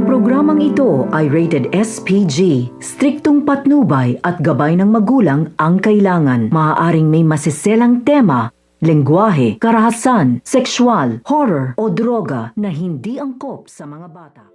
Ang programang ito ay rated SPG. Striktong patnubay at gabay ng magulang ang kailangan. Maaaring may masiselang tema, lengguwahe, karahasan, sexual, horror o droga na hindi angkop sa mga bata.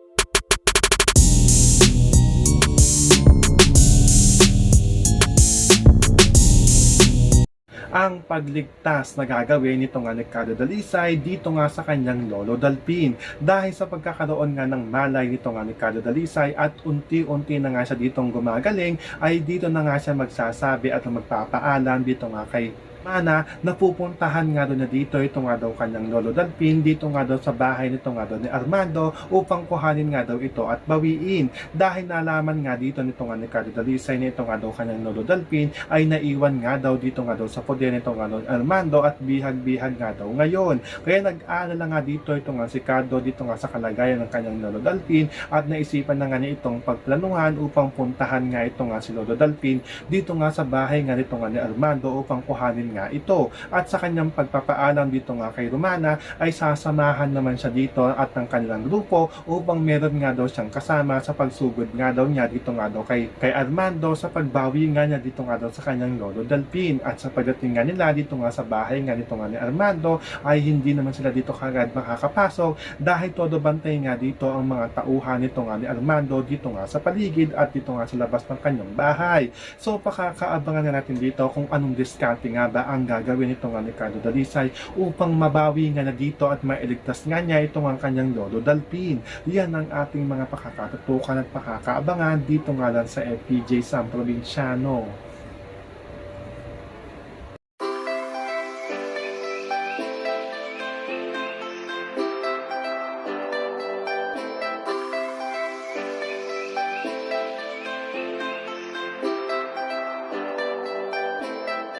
Ang pagligtas na gagawin nito nga ni Carlo Dalisay dito nga sa kanyang lolo Dalpin. Dahil sa pagkakaroon nga ng malay nito nga ni Carlo Dalisay at unti-unti na nga siya ditong gumagaling, ay dito na nga siya magsasabi at magpapaalam dito nga kay Mana napupuntahan nga doon na dito ito nga daw kanyang lolo Dalpin dito nga daw sa bahay nito nga daw ni Armando upang kuhanin nga daw ito at bawiin. Dahil nalaman nga dito nito nga ni Carlo Dalisay na ito nga daw kanyang lolo Dalpin ay naiwan nga daw dito nga daw sa poder nito nga daw Armando at bihag-bihag nga daw ngayon. Kaya nag-aalala nga dito ito nga si Carlo dito nga sa kalagayan ng kanyang lolo Dalpin at naisipan na nga niya itong pagplanuhan upang puntahan nga ito nga si lolo Dalpin dito nga sa bahay nga nito nga ni Armando upang kuhanin nga ito. At sa kanyang pagpapaalam dito nga kay Romana ay sasamahan naman siya dito at ng kanilang grupo upang meron nga daw siyang kasama sa pagsugod nga daw niya dito nga daw kay Armando sa pagbawi nga niya dito nga daw sa kanyang lolo Dalpin. At sa pagdating nga nila dito nga sa bahay nga nito nga ni Armando ay hindi naman sila dito kagad makakapasok dahil todo bantay nga dito ang mga tauhan nito nga ni Armando dito nga sa paligid at dito nga sa labas ng kanyang bahay. So pakakaabangan na natin dito kung anong diskarte nga ba ang gagawin nito nga ni Carlo Dalisay upang mabawi nga na dito at mailigtas nga niya ito nga kanyang lolo Dalpin. Yan ang ating mga pakakatutukan at pakakaabangan dito nga lang sa FPJ San Provinciano.